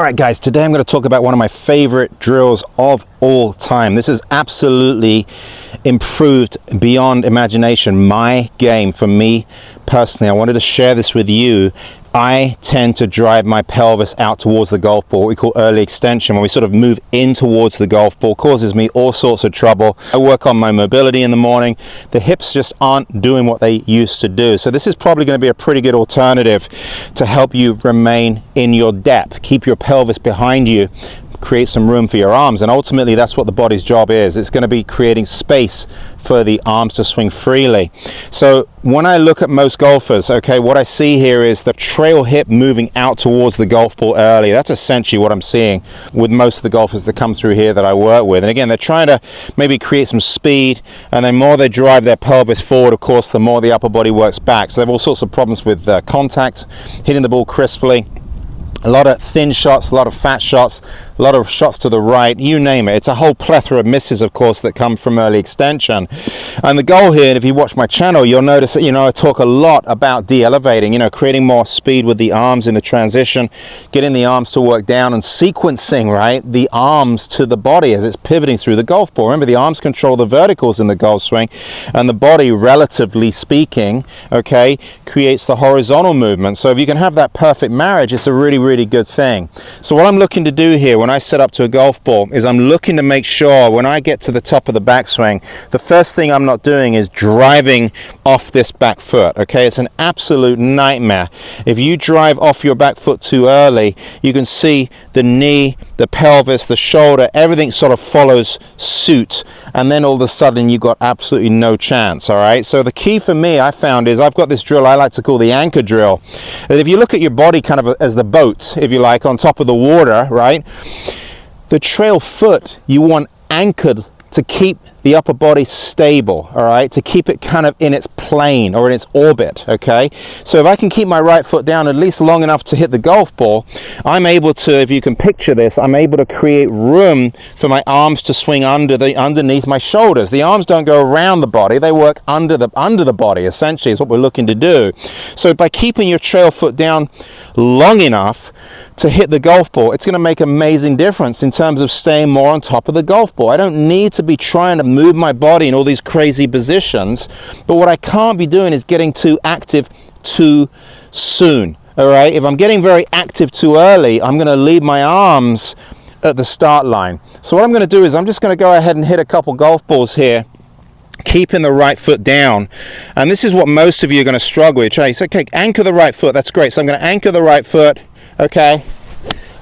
Alright guys, today I'm going to talk about one of my favorite drills of all time. This has absolutely improved beyond imagination my game for me personally. I wanted to share this with you. I tend to drive my pelvis out towards the golf ball, what we call early extension. When we sort of move in towards the golf ball, causes me all sorts of trouble. I work on my mobility in the morning. The hips just aren't doing what they used to do. So this is probably going to be a pretty good alternative to help you remain in your depth, keep your pelvis behind you, create some room for your arms, and ultimately that's what the body's job is. It's going to be creating space for the arms to swing freely. So when I look at most golfers, okay, what I see here is the trail hip moving out towards the golf ball early. That's essentially what I'm seeing with most of the golfers that come through here that I work with. And again, they're trying to maybe create some speed, and the more they drive their pelvis forward, of course, the more the upper body works back. So they have all sorts of problems with contact, hitting the ball crisply. A lot of thin shots, a lot of fat shots, a lot of shots to the right, you name it. It's a whole plethora of misses, of course, that come from early extension. And the goal here, and if you watch my channel, you'll notice that, I talk a lot about de-elevating, creating more speed with the arms in the transition, getting the arms to work down and sequencing, right, the arms to the body as it's pivoting through the golf ball. Remember, the arms control the verticals in the golf swing, and the body, relatively speaking, okay, creates the horizontal movement. So if you can have that perfect marriage, it's a really good thing. So what I'm looking to do here when I set up to a golf ball is I'm looking to make sure when I get to the top of the backswing, the first thing I'm not doing is driving off this back foot. Okay, it's an absolute nightmare. If you drive off your back foot too early, you can see the knee, the pelvis, the shoulder, everything sort of follows suit, and then all of a sudden you've got absolutely no chance. All right, so the key for me, I found, is I've got this drill I like to call the anchor drill. That if you look at your body kind of as the boat, if you like, on top of the water, right, the trail foot you want anchored to keep the upper body stable, all right, to keep it kind of in its plane or in its orbit, okay? So if I can keep my right foot down at least long enough to hit the golf ball, I'm able to, if you can picture this, I'm able to create room for my arms to swing underneath my shoulders. The arms don't go around the body, they work under the body, essentially, is what we're looking to do. So by keeping your trail foot down long enough to hit the golf ball, it's going to make an amazing difference in terms of staying more on top of the golf ball. I don't need to be trying to move my body in all these crazy positions, but what I can't be doing is getting too active too soon. All right, if I'm getting very active too early, I'm going to leave my arms at the start line. So what I'm going to do is I'm just going to go ahead and hit a couple golf balls here, keeping the right foot down. And this is what most of you are going to struggle with. Say, okay, anchor the right foot. That's great. So I'm going to anchor the right foot, okay?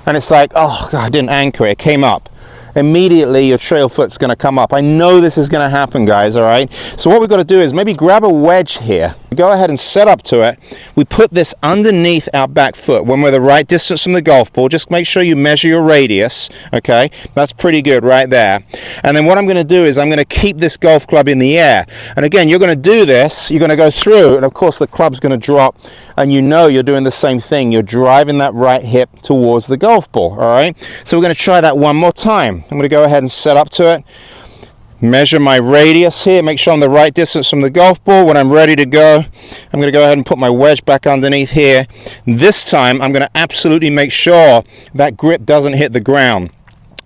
And it's like, oh God, I didn't anchor it. It came up. Immediately your trail foot's going to come up. I know this is going to happen, guys, all right? So what we've got to do is maybe grab a wedge here. Go ahead and set up to it. We put this underneath our back foot when we're the right distance from the golf ball. Just make sure you measure your radius, okay? That's pretty good right there. And then what I'm going to do is I'm going to keep this golf club in the air. And again, you're going to do this. You're going to go through, and of course the club's going to drop, and you're doing the same thing. You're driving that right hip towards the golf ball, all right? So we're going to try that one more time. I'm going to go ahead and set up to it. Measure my radius here, make sure I'm the right distance from the golf ball. When I'm ready to go, I'm going to go ahead and put my wedge back underneath here. This time, I'm going to absolutely make sure that grip doesn't hit the ground.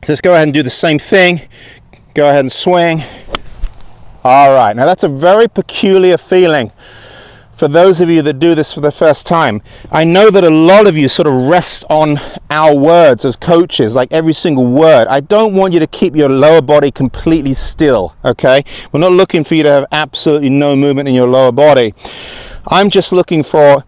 So let's go ahead and do the same thing. Go ahead and swing. All right, now that's a very peculiar feeling. For those of you that do this for the first time, I know that a lot of you sort of rest on our words as coaches, like every single word. I don't want you to keep your lower body completely still, okay? We're not looking for you to have absolutely no movement in your lower body. I'm just looking for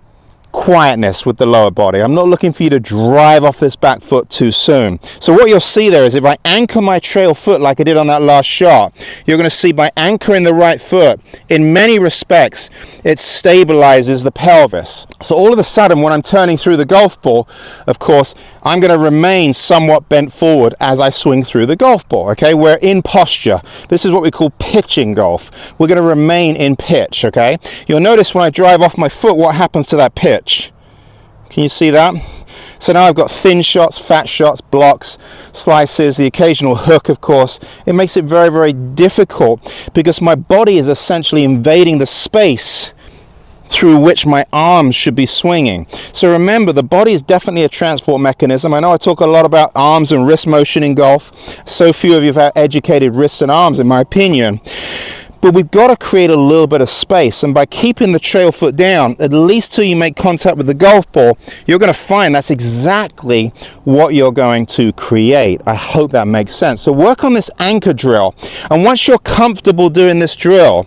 quietness with the lower body. I'm not looking for you to drive off this back foot too soon. So what you'll see there is if I anchor my trail foot like I did on that last shot, you're going to see by anchoring the right foot, in many respects, it stabilizes the pelvis. So all of a sudden, when I'm turning through the golf ball, of course, I'm going to remain somewhat bent forward as I swing through the golf ball, okay? We're in posture. This is what we call pitching golf. We're going to remain in pitch, okay? You'll notice when I drive off my foot, what happens to that pitch? Can you see that? So now I've got thin shots, fat shots, blocks, slices, the occasional hook, of course. It makes it very difficult because my body is essentially invading the space through which my arms should be swinging. So remember, the body is definitely a transport mechanism. I know I talk a lot about arms and wrist motion in golf. So few of you have educated wrists and arms, in my opinion. But we've got to create a little bit of space, and by keeping the trail foot down, at least till you make contact with the golf ball, you're going to find that's exactly what you're going to create. I hope that makes sense. So work on this anchor drill, and once you're comfortable doing this drill,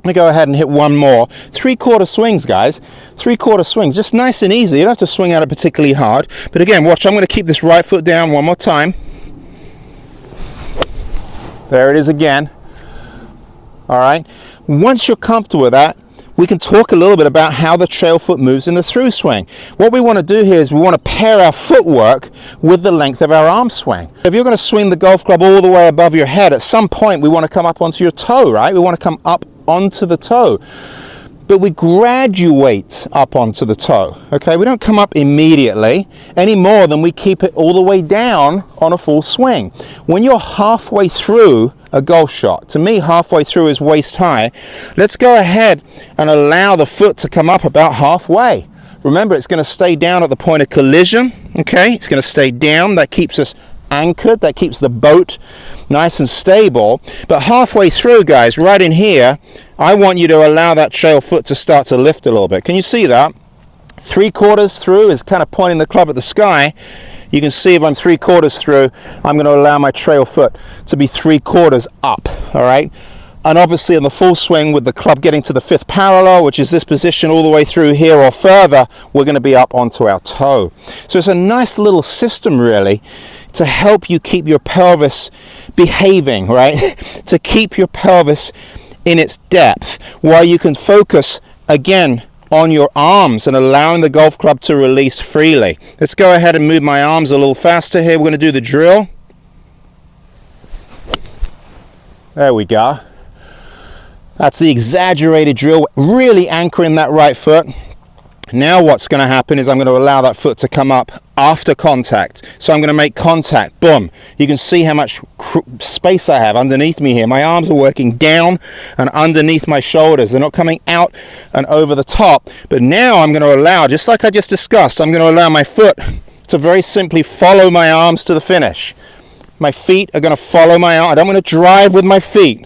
let me go ahead and hit one more. 3/4 swings, guys. 3/4 swings, just nice and easy. You don't have to swing at it particularly hard. But again, watch, I'm going to keep this right foot down one more time. There it is again. All right, once you're comfortable with that, we can talk a little bit about how the trail foot moves in the through swing. What we want to do here is we want to pair our footwork with the length of our arm swing. If you're going to swing the golf club all the way above your head, at some point we want to come up onto your toe, right? We want to come up onto the toe. But we graduate up onto the toe, okay? We don't come up immediately any more than we keep it all the way down on a full swing. When you're halfway through a golf shot, to me halfway through is waist high, let's go ahead and allow the foot to come up about halfway. Remember, it's going to stay down at the point of collision, okay? It's going to stay down. That keeps us anchored, that keeps the boat nice and stable. But halfway through, guys, right in here, I want you to allow that trail foot to start to lift a little bit. Can you see that? 3/4 through is kind of pointing the club at the sky. You can see if I'm 3/4 through, I'm going to allow my trail foot to be 3/4 up, all right? And obviously in the full swing with the club getting to the 5th parallel, which is this position all the way through here or further, we're going to be up onto our toe. So it's a nice little system really to help you keep your pelvis behaving, right? To keep your pelvis in its depth while you can focus again on your arms and allowing the golf club to release freely. Let's go ahead and move my arms a little faster here. We're going to do the drill. There we go. That's the exaggerated drill, really anchoring that right foot. Now what's going to happen is I'm going to allow that foot to come up after contact. So I'm going to make contact, boom. You can see how much space I have underneath me here. My arms are working down and underneath my shoulders. They're not coming out and over the top. But now I'm going to allow, just like I just discussed, I'm going to allow my foot to very simply follow my arms to the finish. My feet are going to follow my arms. I don't want to drive with my feet.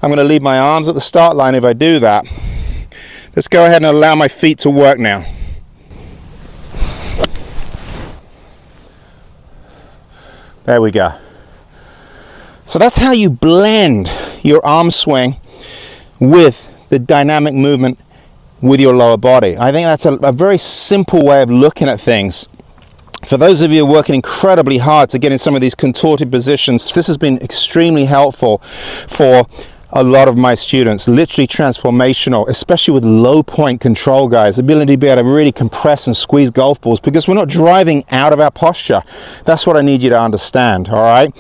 I'm going to leave my arms at the start line if I do that. Let's go ahead and allow my feet to work now. There we go. So that's how you blend your arm swing with the dynamic movement with your lower body. I think that's a very simple way of looking at things. For those of you who are working incredibly hard to get in some of these contorted positions, this has been extremely helpful for a lot of my students, literally transformational, especially with low point control, guys, the ability to be able to really compress and squeeze golf balls because we're not driving out of our posture. That's what I need you to understand, all right?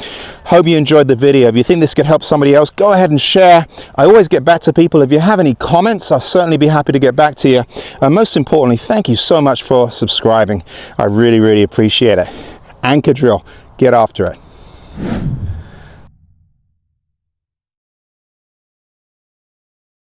Hope you enjoyed the video. If you think this could help somebody else, go ahead and share. I always get back to people. If you have any comments, I'll certainly be happy to get back to you. And most importantly, thank you so much for subscribing. I really, really appreciate it. Anchor drill, get after it.